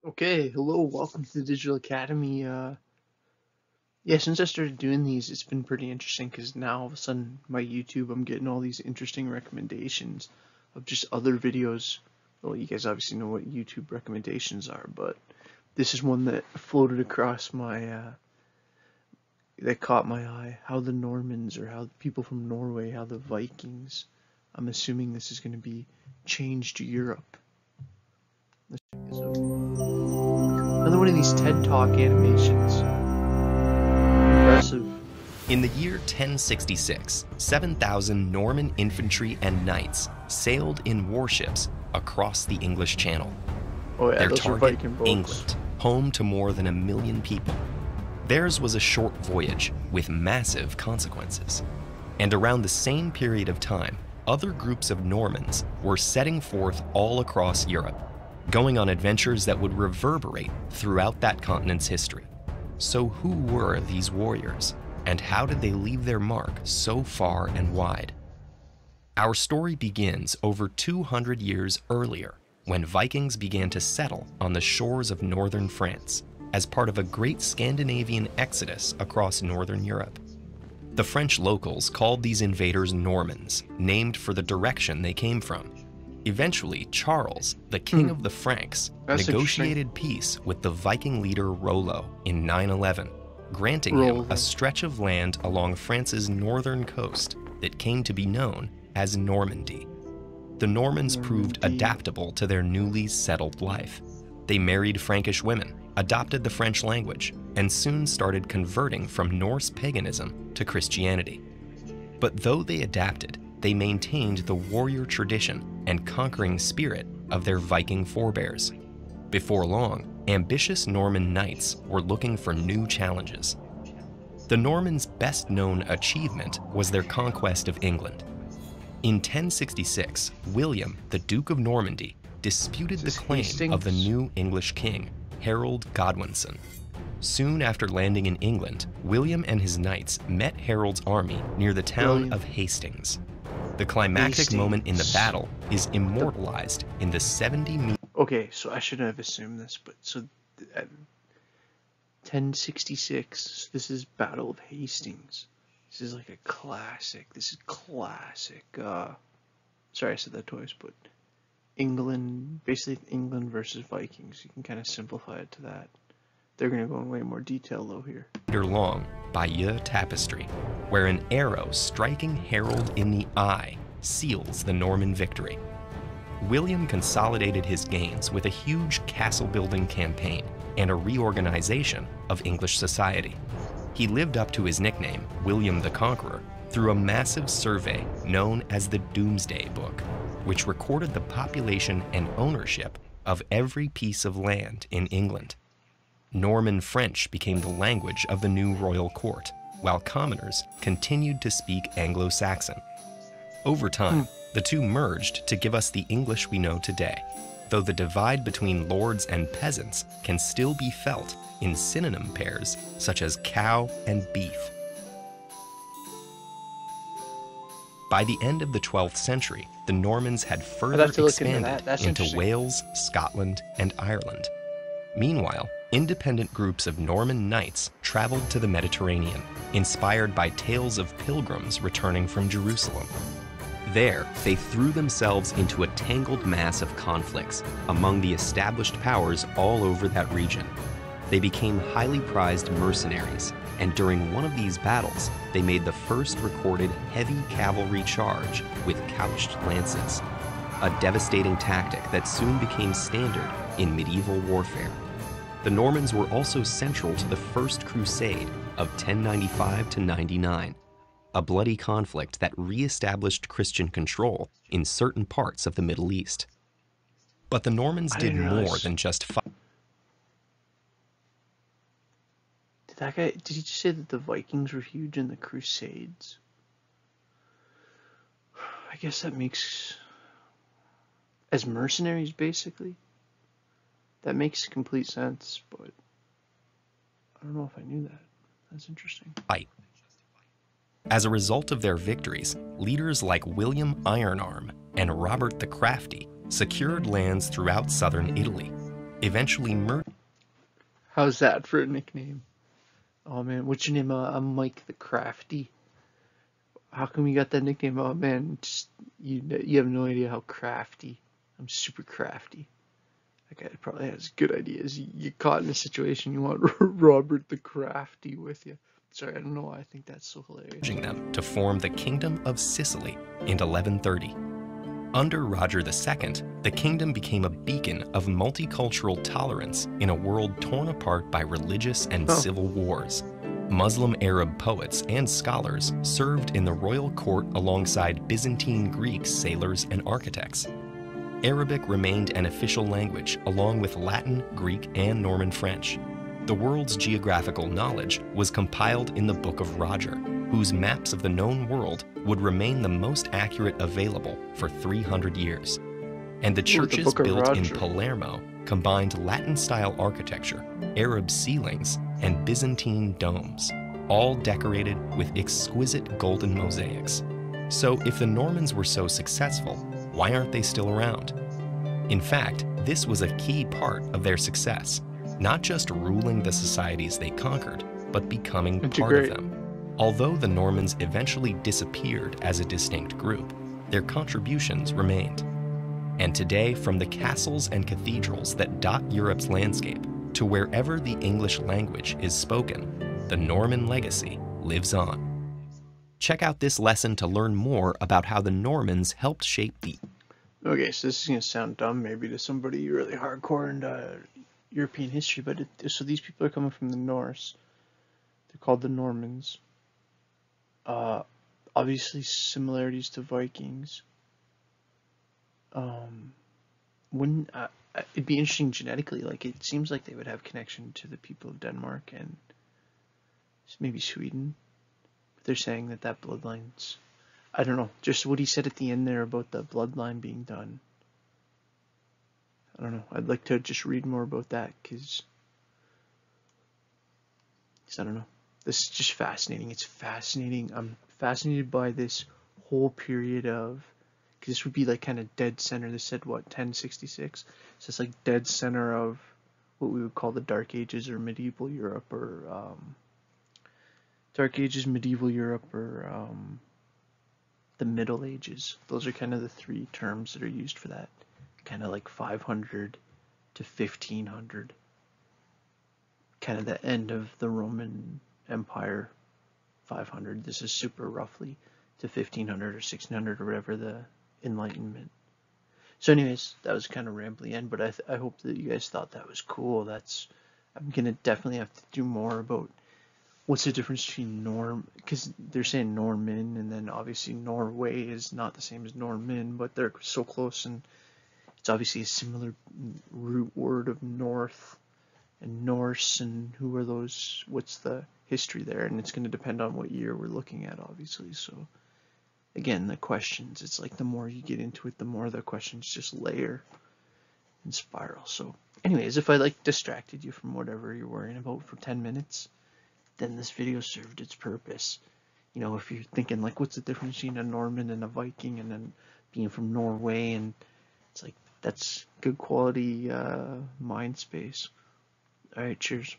Okay, hello, welcome to the Digital Academy. Yeah, since I started doing these, it's been pretty interesting because now all of a sudden my YouTube, I'm getting all these interesting recommendations of just other videos. Well, you guys obviously know what YouTube recommendations are, but this is one that floated across that caught my eye. How the Normans, or how people from Norway, how the Vikings, I'm assuming this is going to be changed to Europe. Another one of these TED Talk animations. Impressive. In the year 1066, 7,000 Norman infantry and knights sailed in warships across the English Channel. Oh yeah, Their those are target, Viking boats. England, home to more than 1 million people. Theirs was a short voyage with massive consequences. And around the same period of time, other groups of Normans were setting forth all across Europe, going on adventures that would reverberate throughout that continent's history. So who were these warriors, and how did they leave their mark so far and wide? Our story begins over 200 years earlier, when Vikings began to settle on the shores of northern France as part of a great Scandinavian exodus across northern Europe. The French locals called these invaders Normans, named for the direction they came from. Eventually, Charles, the king of the Franks, negotiated peace with the Viking leader Rollo in 911, granting him a stretch of land along France's northern coast that came to be known as Normandy. The Normans proved adaptable to their newly settled life. They married Frankish women, adopted the French language, and soon started converting from Norse paganism to Christianity. But though they adapted, they maintained the warrior tradition and conquering spirit of their Viking forebears. Before long, ambitious Norman knights were looking for new challenges. The Normans' best-known achievement was their conquest of England. In 1066, William, the Duke of Normandy, disputed the claim of the new English king, Harold Godwinson. Soon after landing in England, William and his knights met Harold's army near the town of Hastings. The climactic moment in the battle is immortalized in the 70-meter... Okay, so I shouldn't have assumed this, but so 1066, this is Battle of Hastings. This is like a classic. This is classic. Sorry I said that twice, but England, basically England versus Vikings. You can kind of simplify it to that. They're going to go in way more detail though here. ...long Bayeux tapestry, where an arrow striking Harold in the eye seals the Norman victory. William consolidated his gains with a huge castle-building campaign and a reorganization of English society. He lived up to his nickname, William the Conqueror, through a massive survey known as the Domesday Book, which recorded the population and ownership of every piece of land in England. Norman French became the language of the new royal court, while commoners continued to speak Anglo-Saxon. Over time, the two merged to give us the English we know today, though the divide between lords and peasants can still be felt in synonym pairs such as cow and beef. By the end of the 12th century, the Normans had further expanded into Wales, Scotland, and Ireland. Meanwhile, independent groups of Norman knights traveled to the Mediterranean, inspired by tales of pilgrims returning from Jerusalem. There, they threw themselves into a tangled mass of conflicts among the established powers all over that region. They became highly prized mercenaries, and during one of these battles, they made the first recorded heavy cavalry charge with couched lances, a devastating tactic that soon became standard in medieval warfare. The Normans were also central to the First Crusade of 1095 to 99, a bloody conflict that re-established Christian control in certain parts of the Middle East. But the Normans did more than just fight. Did he just say that the Vikings were huge in the Crusades? I guess that makes... as mercenaries, basically? That makes complete sense, but I don't know if I knew that. That's interesting. As a result of their victories, leaders like William Ironarm and Robert the Crafty secured lands throughout southern Italy. eventually merged. How's that for a nickname? Oh man, what's your name? I'm Mike the Crafty. How come you got that nickname? Oh man, just you have no idea how crafty. I'm super crafty. That guy probably has good ideas. You get caught in a situation, you want Robert the Crafty with you. Sorry, I don't know why I think that's so hilarious. Them to form the Kingdom of Sicily in 1130. Under Roger II, the kingdom became a beacon of multicultural tolerance in a world torn apart by religious and civil wars. Muslim Arab poets and scholars served in the royal court alongside Byzantine Greek sailors and architects. Arabic remained an official language along with Latin, Greek, and Norman French. The world's geographical knowledge was compiled in the Book of Roger, whose maps of the known world would remain the most accurate available for 300 years. And the churches built in Palermo combined Latin-style architecture, Arab ceilings, and Byzantine domes, all decorated with exquisite golden mosaics. So if the Normans were so successful, why aren't they still around? In fact, this was a key part of their success, not just ruling the societies they conquered, but becoming part of them. Although the Normans eventually disappeared as a distinct group, their contributions remained. And today, from the castles and cathedrals that dot Europe's landscape to wherever the English language is spoken, the Norman legacy lives on. Check out this lesson to learn more about how the Normans helped shape the... Okay, so this is going to sound dumb maybe to somebody really hardcore into European history, but so these people are coming from the Norse. They're called the Normans. Obviously similarities to Vikings. It'd be interesting genetically, like it seems like they would have connection to the people of Denmark and maybe Sweden. But they're saying that bloodline's, I don't know, just what he said at the end there about the bloodline being done. I don't know, I'd like to just read more about that, because I don't know. This is just fascinating. It's fascinating. I'm fascinated by this whole period of, because this would be like kind of dead center. This said what, 1066? So it's like dead center of what we would call the Dark Ages or medieval Europe, or Dark Ages, medieval Europe, or the Middle Ages. Those are kind of the three terms that are used for that. Kind of like 500 to 1500. Kind of the end of the Roman Empire, 500. This is super roughly to 1500 or 1600 or whatever, the Enlightenment. So anyways, that was kind of rambly end, but I hope that you guys thought that was cool. I'm gonna definitely have to do more about what's the difference between because they're saying Norman, and then obviously Norway is not the same as Norman, but they're so close, and it's obviously a similar root word of north and Norse, and who are those, what's the history there, and it's going to depend on what year we're looking at, obviously. So again, the questions, it's like the more you get into it, the more the questions just layer and spiral. So anyways, if I like distracted you from whatever you're worrying about for 10 minutes, then this video served its purpose. You know, if you're thinking like, what's the difference between a Norman and a Viking, and then being from Norway, and it's like, that's good quality mind space. All right, cheers.